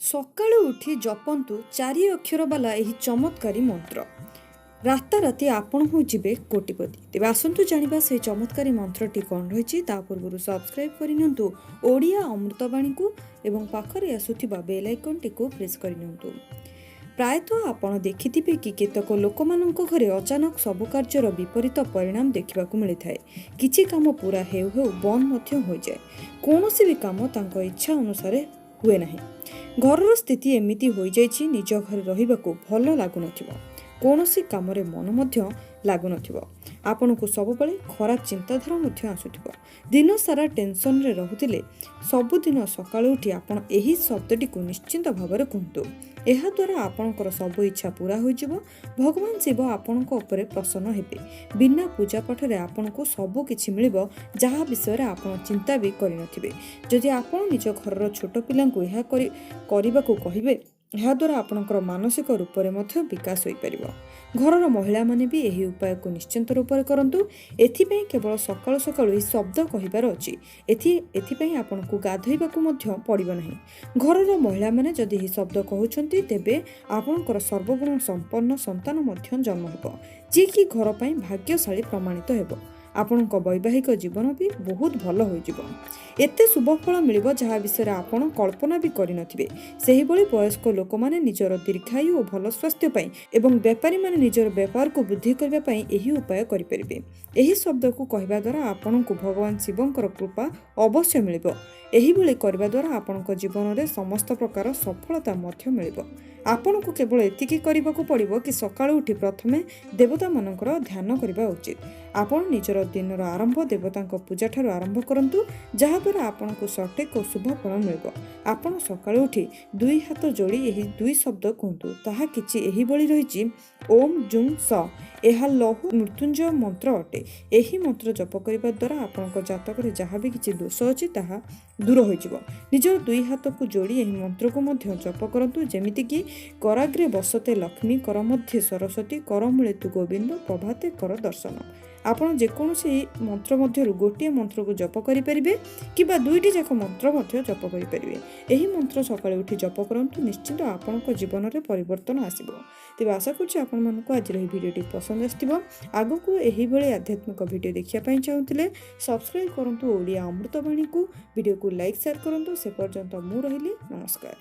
ସକାଳୁ ଉଠି ଜପନ୍ତୁ 4 ଅକ୍ଷର ବାଲା ଏହି ଚମତ୍କାରୀ ମନ୍ତ୍ର। ରାତାରାତି ଆପଣ ହୋଇଯିବେ କୋଟିପତି। ତେବେ ଆସନ୍ତୁ ଜାଣିବା ସେହି ଚମତ୍କାରୀ ମନ୍ତ୍ରଟି କ'ଣ ରହିଛି। ତା ପୂର୍ବରୁ ସବସ୍କ୍ରାଇବ୍ କରିନିଅନ୍ତୁ ଓଡ଼ିଆ ଅମୃତବାଣୀକୁ ଏବଂ ପାଖରେ ଆସୁଥିବା ବେଲ୍ ଆଇକନ୍ଟିକୁ ପ୍ରେସ୍ କରିନିଅନ୍ତୁ। ପ୍ରାୟତଃ ଆପଣ ଦେଖିଥିବେ କି କେତେକ ଲୋକମାନଙ୍କ ଘରେ ଅଚାନକ ସବୁ କାର୍ଯ୍ୟର ବିପରୀତ ପରିଣାମ ଦେଖିବାକୁ ମିଳିଥାଏ। କିଛି କାମ ପୁରା ହେଉ ହେଉ ବନ୍ଦ ମଧ୍ୟ ହୋଇଯାଏ। କୌଣସି ବି କାମ ତାଙ୍କ ଇଚ୍ଛା ଅନୁସାରେ ହୁଏ ନାହିଁ। ଘରର ସ୍ଥିତି ଏମିତି ହୋଇଯାଇଛି, ନିଜ ଘରେ ରହିବାକୁ ଭଲ ଲାଗୁନଥିବ, କୌଣସି କାମରେ ମନ ମଧ୍ୟ ଲାଗୁନଥିବ, ଆପଣଙ୍କୁ ସବୁବେଳେ ଖରାପ ଚିନ୍ତାଧାରା ମଧ୍ୟ ଆସୁଥିବ, ଦିନ ସାରା ଟେନସନରେ ରହୁଥିଲେ। ସବୁଦିନ ସକାଳୁ ଉଠି ଆପଣ ଏହି ଶବ୍ଦଟିକୁ ନିଶ୍ଚିନ୍ତ ଭାବରେ କୁହନ୍ତୁ। ଏହାଦ୍ୱାରା ଆପଣଙ୍କର ସବୁ ଇଚ୍ଛା ପୁରା ହୋଇଯିବ। ଭଗବାନ ଶିବ ଆପଣଙ୍କ ଉପରେ ପ୍ରସନ୍ନ ହେବେ। ବିନା ପୂଜାପାଠରେ ଆପଣଙ୍କୁ ସବୁ କିଛି ମିଳିବ, ଯାହା ବିଷୟରେ ଆପଣ ଚିନ୍ତା ବି କରିନଥିବେ। ଯଦି ଆପଣ ନିଜ ଘରର ଛୋଟ ପିଲାଙ୍କୁ ଏହା କରିବାକୁ କହିବେ, ଏହାଦ୍ୱାରା ଆପଣଙ୍କର ମାନସିକ ରୂପରେ ମଧ୍ୟ ବିକାଶ ହୋଇପାରିବ। ଘରର ମହିଳାମାନେ ବି ଏହି ଉପାୟକୁ ନିଶ୍ଚିନ୍ତ ରୂପରେ କରନ୍ତୁ। ଏଥିପାଇଁ କେବଳ ସକାଳୁ ସକାଳୁ ଏହି ଶବ୍ଦ କହିବାର ଅଛି। ଏଥିପାଇଁ ଆପଣଙ୍କୁ ଗାଧୋଇବାକୁ ମଧ୍ୟ ପଡ଼ିବ ନାହିଁ। ଘରର ମହିଳାମାନେ ଯଦି ଏହି ଶବ୍ଦ କହୁଛନ୍ତି, ତେବେ ଆପଣଙ୍କର ସର୍ବଗୁଣ ସମ୍ପନ୍ନ ସନ୍ତାନ ମଧ୍ୟ ଜନ୍ମ ହେବ, ଯିଏକି ଘର ପାଇଁ ଭାଗ୍ୟଶାଳୀ ପ୍ରମାଣିତ ହେବ। ଆପଣଙ୍କ ବୈବାହିକ ଜୀବନ ବି ବହୁତ ଭଲ ହୋଇଯିବ। ଏତେ ଶୁଭ ଫଳ ମିଳିବ, ଯାହା ବିଷୟରେ ଆପଣ କଳ୍ପନା ବି କରିନଥିବେ। ସେହିଭଳି ବୟସ୍କ ଲୋକମାନେ ନିଜର ଦୀର୍ଘାୟୁ ଓ ଭଲ ସ୍ୱାସ୍ଥ୍ୟ ପାଇଁ ଏବଂ ବେପାରୀମାନେ ନିଜର ବେପାରକୁ ବୃଦ୍ଧି କରିବା ପାଇଁ ଏହି ଉପାୟ କରିପାରିବେ। ଏହି ଶବ୍ଦକୁ କହିବା ଦ୍ୱାରା ଆପଣଙ୍କୁ ଭଗବାନ ଶିବଙ୍କର କୃପା ଅବଶ୍ୟ ମିଳିବ। ଏହିଭଳି କରିବା ଦ୍ୱାରା ଆପଣଙ୍କ ଜୀବନରେ ସମସ୍ତ ପ୍ରକାର ସଫଳତା ମଧ୍ୟ ମିଳିବ। ଆପଣଙ୍କୁ କେବଳ ଏତିକି କରିବାକୁ ପଡ଼ିବ କି ସକାଳୁ ଉଠି ପ୍ରଥମେ ଦେବତାମାନଙ୍କର ଧ୍ୟାନ କରିବା ଉଚିତ। ଆପଣ ନିଜର ଦିନର ଆରମ୍ଭ ଦେବତାଙ୍କ ପୂଜାଠାରୁ ଆରମ୍ଭ କରନ୍ତୁ, ଯାହାଦ୍ୱାରା ଆପଣଙ୍କୁ ସଠିକ୍ ଓ ଶୁଭ ଫଳ ମିଳିବ। ଆପଣ ସକାଳୁ ଉଠି 2 ହାତ ଯୋଡ଼ି ଏହି 2 ଶବ୍ଦ କୁହନ୍ତୁ। ତାହା କିଛି ଏହିଭଳି ରହିଛି: ଓମ୍ ଜୁଂ ସ। ଏହା ଲହୁ ମୃତ୍ୟୁଞ୍ଜୟ ମନ୍ତ୍ର ଅଟେ। ଏହି ମନ୍ତ୍ର ଜପ କରିବା ଦ୍ୱାରା ଆପଣଙ୍କ ଜାତକରେ ଯାହା ବି କିଛି ଦୋଷ ଅଛି ତାହା ଦୂର ହୋଇଯିବ। ନିଜର 2 ହାତକୁ ଯୋଡ଼ି ଏହି ମନ୍ତ୍ରକୁ ମଧ୍ୟ ଜପ କରନ୍ତୁ, ଯେମିତିକି କରାଗ୍ରେ ବସତେ ଲକ୍ଷ୍ମୀ, କର ମଧ୍ୟେ ସରସ୍ୱତୀ, କର ମୂଳେ ତୁ ଗୋବିନ୍ଦ, ପ୍ରଭାତେ କର ଦର୍ଶନ। ଆପଣ ଯେକୌଣସି ମନ୍ତ୍ର ମଧ୍ୟରୁ ଗୋଟିଏ ମନ୍ତ୍ରକୁ ଜପ କରିପାରିବେ କିମ୍ବା 2ଟି ଯାକ ମନ୍ତ୍ର ମଧ୍ୟ ଜପ କରିପାରିବେ। ଏହି ମନ୍ତ୍ର ସକାଳେ ଉଠି ଜପ କରନ୍ତୁ, ନିଶ୍ଚିନ୍ତ ଆପଣଙ୍କ ଜୀବନରେ ପରିବର୍ତ୍ତନ ଆସିବ। ତେବେ ଆଶା କରୁଛି ଆପଣମାନଙ୍କୁ ଆଜିର ଏହି ଭିଡ଼ିଓଟି ପସନ୍ଦ ଆସିଥିବ। ଆଗକୁ ଏହିଭଳି ଆଧ୍ୟାତ୍ମିକ ଭିଡ଼ିଓ ଦେଖିବା ପାଇଁ ଚାହୁଁଥିଲେ ସବସ୍କ୍ରାଇବ୍ କରନ୍ତୁ ଓଡ଼ିଆ ଅମୃତବାଣୀକୁ। ଭିଡ଼ିଓକୁ ଲାଇକ୍ ସେୟାର କରନ୍ତୁ। ସେ ପର୍ଯ୍ୟନ୍ତ ମୁଁ ରହିଲି, ନମସ୍କାର।